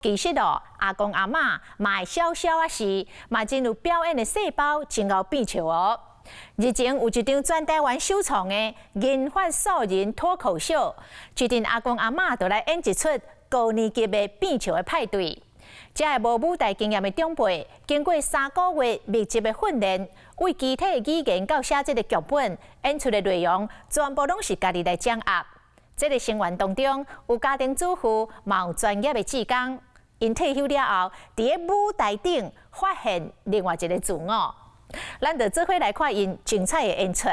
其实哦，阿公阿嬷嘛小小啊时，嘛真有表演的细胞，真够变笑哦。日前有一场全台湾首创的银发素人脱口秀，决定阿公阿嬷就来演一出高年级的变笑的派对。这个无舞台经验的长辈，经过3个月密集的训练，为肢体语言到写这个剧本，演出的内容全部拢是家己来掌握。这个成员当中有家庭主妇，嘛有专业的志工。因退休了后，伫个舞台顶发现另外一个自我。咱就做伙来看因精彩的演出。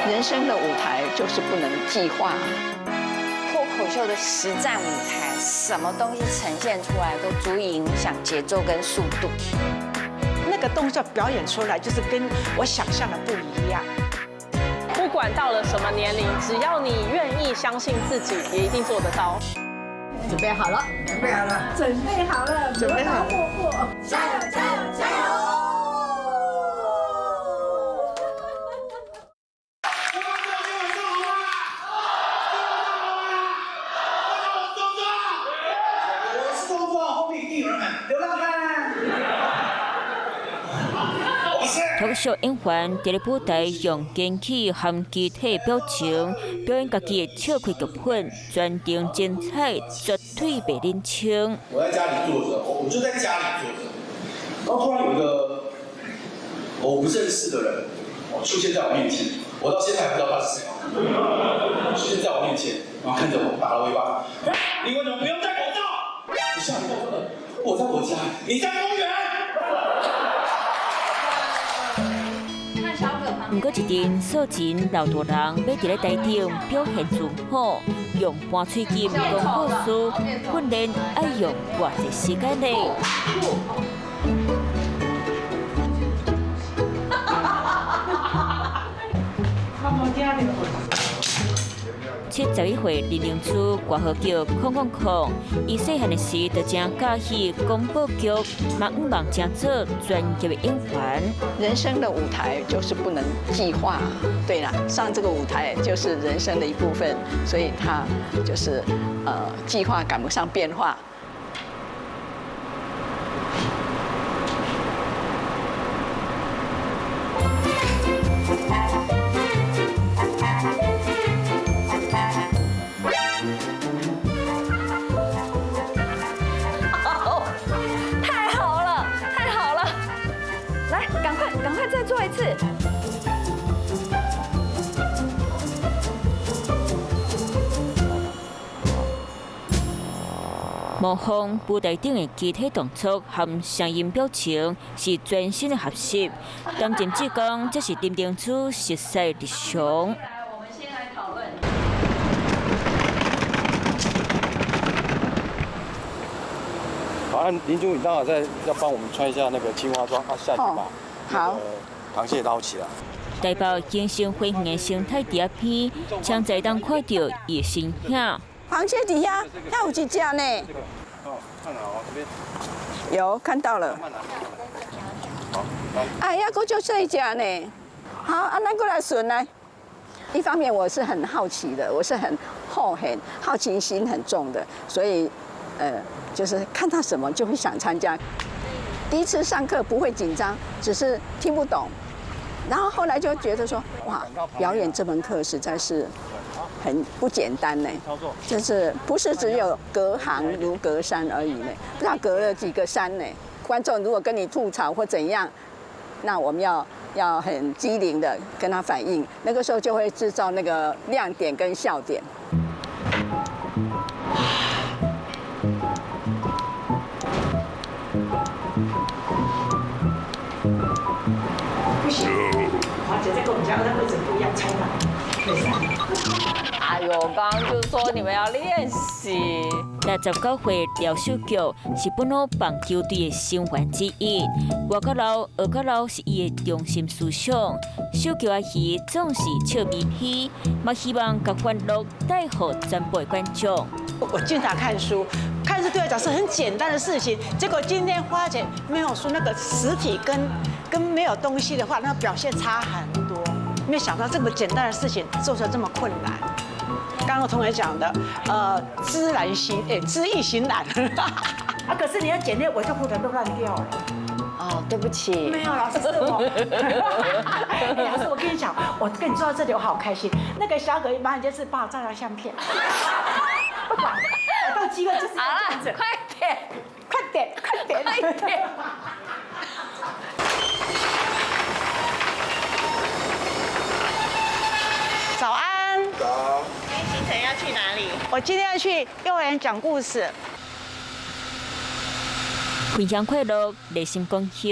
人生的舞台就是不能计划。脱口秀的实战舞台，什么东西呈现出来都足以影响节奏跟速度。那个动作表演出来，就是跟我想象的不一样。不管到了什么年龄，只要你愿意相信自己，也一定做得到。准备好了，准备好了，准备好了，准备好了，加油，加油，加油！脱口秀演员伫咧舞台用元气和肢体表情表演家己的笑开剧本，专程精彩，绝对袂冷清。我在家里坐着，我就在家里坐着，然后突然有一个我不认识的人出现在我面前，我到现在还不知道他是谁出现在我面前，然后看着我，打了我一巴掌。你为什么不用戴口罩？我吓一跳，说的我在我家，你在公园。不过一阵素人老大人要伫咧台顶表现自好，用搬喙金讲故事，训练爱用偌济时间呢？71岁林玲珠，外号叫空空空。伊细汉的时就真喜喜广播剧，嘛毋忙真做专业的演员。人生的舞台就是不能计划。对啦，上这个舞台就是人生的一部分，所以它就是计划赶不上变化。再做一次。模仿舞台顶的肢体动作和声音表情是全新的学习。当前志工这是林玲珠实际日常。我们先来讨论。好，林珠，你刚好要帮我们穿一下那个青蛙装，下去把好。螃蟹捞起来。台北精神飞行的生态第一篇，常在当看到野生蟹。螃蟹底下还有一只呢。看了哦，这边有看到了。好，哎呀，够就这一只呢。好，啊，咱过来顺来。一方面我是很好奇的，我是很好奇心很重的，所以就是看到什么就会想参加。第一次上课不会紧张，只是听不懂，然后后来就觉得说，哇，表演这门课实在是很不简单呢。就是不是只有隔行如隔山而已呢？不知道隔了几个山呢？观众如果跟你吐槽或怎样，那我们要很机灵的跟他反应，那个时候就会制造那个亮点跟笑点。不行，而且这跟我们家那位置不一样，超难。哎呦，刚刚就说你们要练习。69岁廖秀菊是本土棒球队的成员之一，活到老，学到老是伊的中心思想。秀菊阿姨总是笑眯眯，嘛希望把欢乐带给全部观众。我经常看书，看书对我讲是很简单的事情，结果今天花钱没有书，那个实体跟没有东西的话，那个表现差很多。没有想到这么简单的事情做成这么困难。刚刚同学讲的，知易行难。啊，可是你要剪那，我就裤腿都乱掉了。哦，对不起。没有，老师是我。老师，我跟你讲，我跟你坐到这里，我好开心。那个小可马上就是帮我照张相片。不管，找到机会就是要这样子。快点，快点，快点，快点。早安。早。今天行程要去哪里？我今天要去幼儿园讲故事。分享快乐，内心讲笑，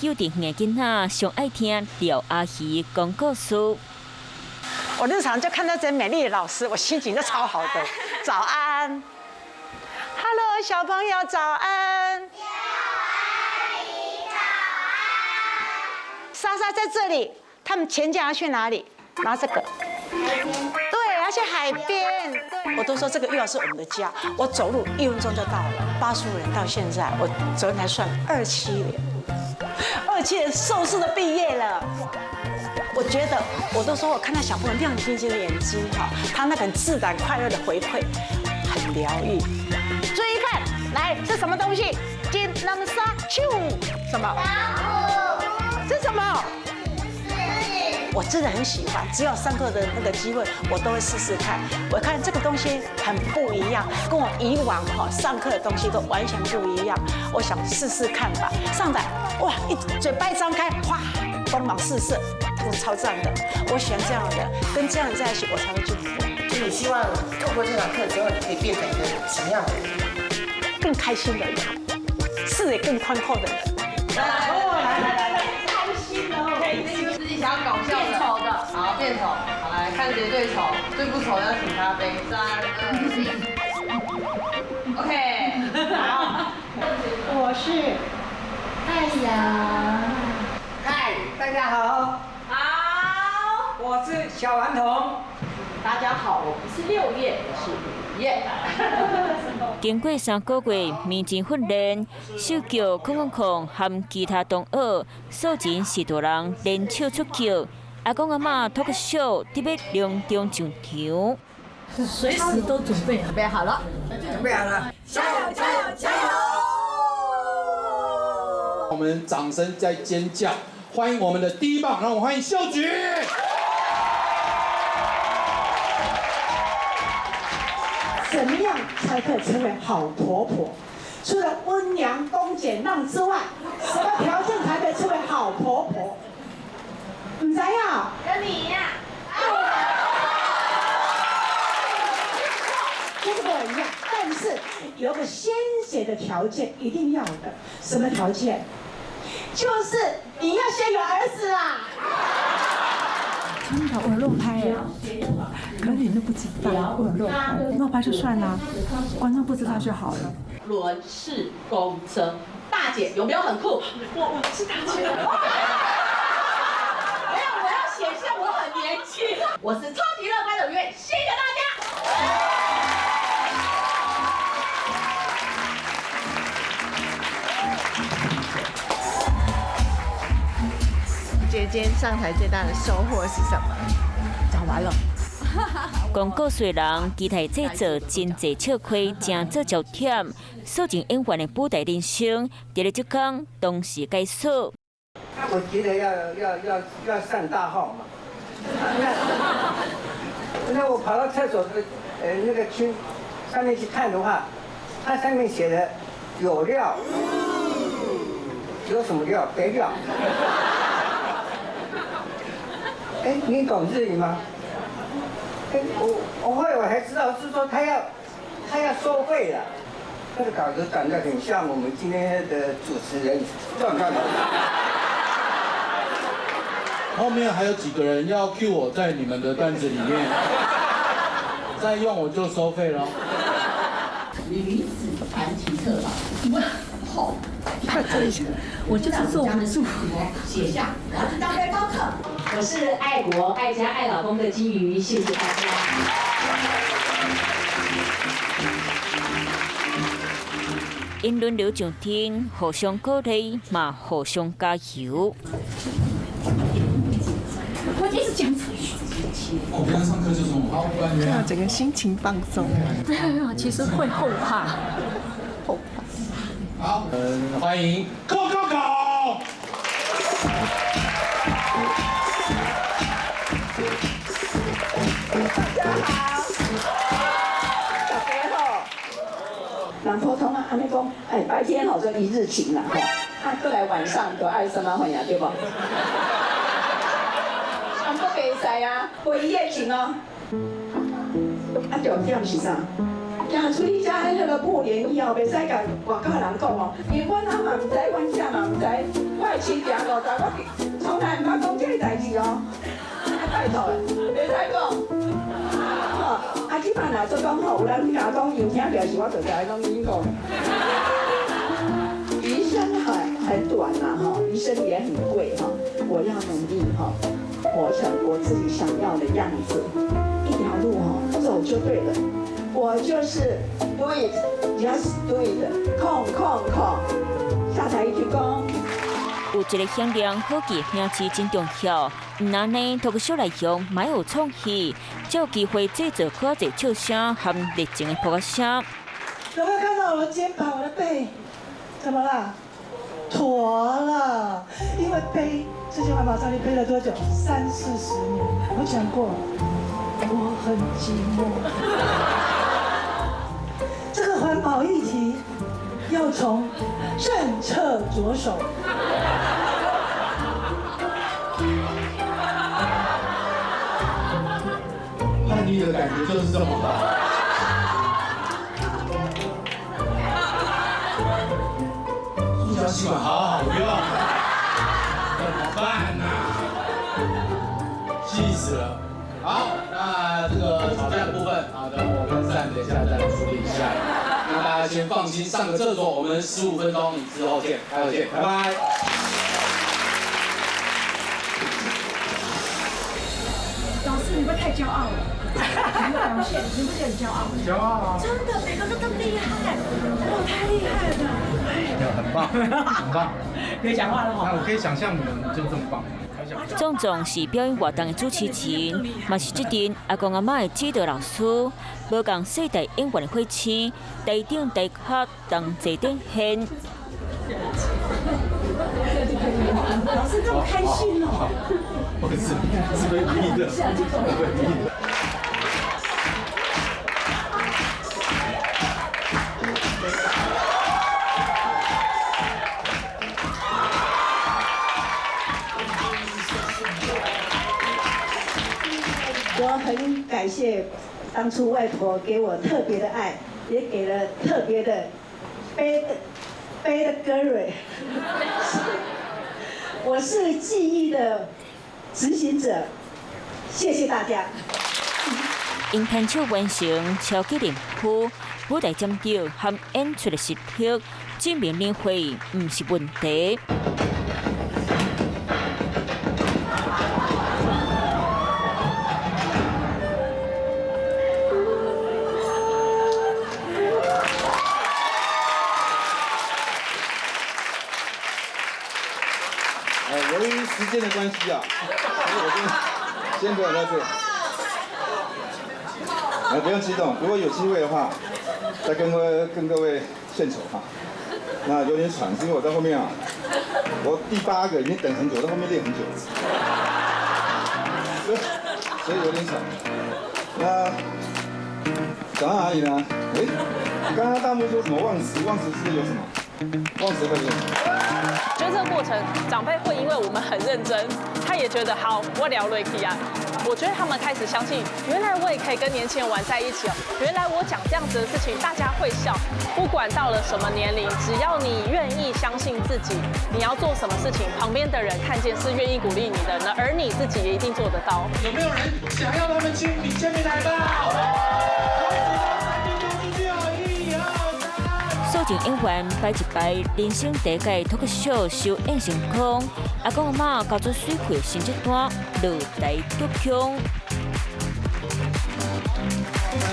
幼稚园的囡仔上爱听廖阿姨讲故事。我日常就看到这美丽的老师，我心情就超好的。早安 ，Hello， 小朋友早安。小阿姨早安。莎莎在这里，他们全家要去哪里？拿这个。对，要去海边。对，我都说这个幼儿是我们的家，我走路1分钟就到了。85年到现在，我昨天才算27年，27年硕士都毕业了。我觉得，我都说我看到小朋友亮晶晶的眼睛哈，他那个很自然快乐的回馈，很疗愈。注意看，来，这什么东西？金南沙丘，什么？这什么？我真的很喜欢，只要上课的那个机会，我都会试试看。我看这个东西很不一样，跟我以往上课的东西都完全不一样。我想试试看吧。上来，哇，嘴巴一张开，哗，光芒四射，都超赞的。我喜欢这样的，跟这样在一起，我才会进步。所以你希望透过这堂课之后，你可以变成一个什么样的人？更开心的人，视野更宽阔的人。来，开心哦！自己想要搞笑的，变丑的，好变丑，好来看谁最丑，最不丑要请咖啡。3、2、1 ，OK， 好，我是太阳，嗨，大家好，好，我是小顽童。大家好，我不是6月，我是5月。经过3个月面前训练，手脚空和其他同学，素前10多人联手出球。阿公阿嬷脱个秀，特别隆重上场。随时都准备好了，准备好了，加油加油加油！我们掌声在尖叫，欢迎我们的第一棒，让我们欢迎秀菊。怎么样才可以成为好婆婆？除了温良恭俭让之外，什么条件才可以成为好婆婆？唔知呀？跟你一样。跟我一样，但是有个先决的条件一定要的，什么条件？就是你要先有儿子啦。真的，我有漏拍耶，可是你都不知道，我有漏拍，漏拍就算啦，观众不知道就好了。轮式公车，大姐有没有很酷？我是大姐。没有，我要显现我很年轻。我是超级乐观的5月，谢谢大家。姐姐上台最大的收获是什么？讲完了。广告虽人期待制作真济笑亏，真做焦点。素前演员的舞台人生，在了这天同时结束。我觉得要上大号嘛。那我跑到厕所的那个区上面去看的话，它上面写的有料，有什么料？没料。哎，你懂日语吗？哎，我后来我才知道是说他要收费了。这个稿子长得很像我们今天的主持人状况。后面还有几个人要 cue 我在你们的段子里面，再用我就收费了。女子弹琴课吧，好，我就是坐不住，写下，我是当背包客。我是爱国、爱家、爱老公的金鱼，谢谢大家。因轮流上天，互相鼓励，嘛互相加油。我一直讲错。我平常上课就这么好，不然这样整个心情放松。对啊，其实会后怕。好，欢迎 Go Go Go！ 人普通啊，安尼讲，哎，白天吼就一日情啦吼，过来晚上就爱什么婚呀，对不？啊，不袂使啊，无一夜情哦。啊，重点是啥？行出去遮迄个布帘以后，袂使甲外口人讲哦，因为阮阿嘛唔知，阮囝嘛唔知，我的亲情50，我从来唔捌讲这个代志哦。啊，拜托的，袂使讲。 啊，即摆若做讲吼，有人甲我讲有听表示，我就甲伊讲你讲。余生很短呐，哈，余生也很贵哈，我要努力哈，活成我自己想要的样子，一条路哈走就对了。我就是 do it, just do it， 空，下台一鞠躬。 有一个响亮好记名词真重要，唔然呢，脱口秀内容蛮有创意，才有机会制作较侪笑声和热情的脱口秀。有没有看到我的肩膀、我的背？怎么了？驼了，因为背这句环保上你背了多久？30-40年。我讲过，我很寂寞。这个环保议题要从政策着手。 叛逆的感觉就是这么好。塑胶吸管好好用，怎么办呢？气死了！好，那这个吵架的部分，好的，我跟善等一下再来处理一下。那大家先放心，上个厕所，我们15分钟之后见，待会见，拜拜。 老师，你不会太骄傲了？你的表现，你不是很骄傲？骄傲啊！真的，每个都这么厉害，哇，太厉害了！很棒，很棒。可以讲话了吗？那我可以想象你们就这么棒。壮是表演活动的主持人，嘛是这阵阿公阿妈的指导老师。无共世代演员的火星，台顶台下同齐顶现。老师这么开心哦！ 不是被逼的，是被逼的。我很感谢当初外婆给我特别的爱，也给了特别的杯的歌蕊。我是记忆的 执行者，谢谢大家。因牵手完成超级脸谱，舞台占着和演出的实力，证明领会唔是问题。由于时间的关系啊，所以我先不要在这里。不用激动，如果有机会的话，再跟各位献丑哈。那有点喘，是因为我在后面啊，我第8个已经等很久，在后面练很久，所以有点喘。那讲到哪里呢？刚刚大木说什么忘词？忘词是有什么？忘词会有什么？ 觉得这个过程，长辈会因为我们很认真，他也觉得好，我聊瑞克啊。我觉得他们开始相信，原来我也可以跟年轻人玩在一起哦。原来我讲这样子的事情，大家会笑。不管到了什么年龄，只要你愿意相信自己，你要做什么事情，旁边的人看见是愿意鼓励你的呢，而你自己也一定做得到。有没有人想要他们亲笔签名海报？ 素净演员摆一摆人生第一届脱口秀首演成功，阿公阿妈交出水会成绩单，落台鞠躬。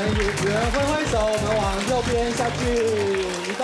演员挥挥手，我们往右边下去，移动。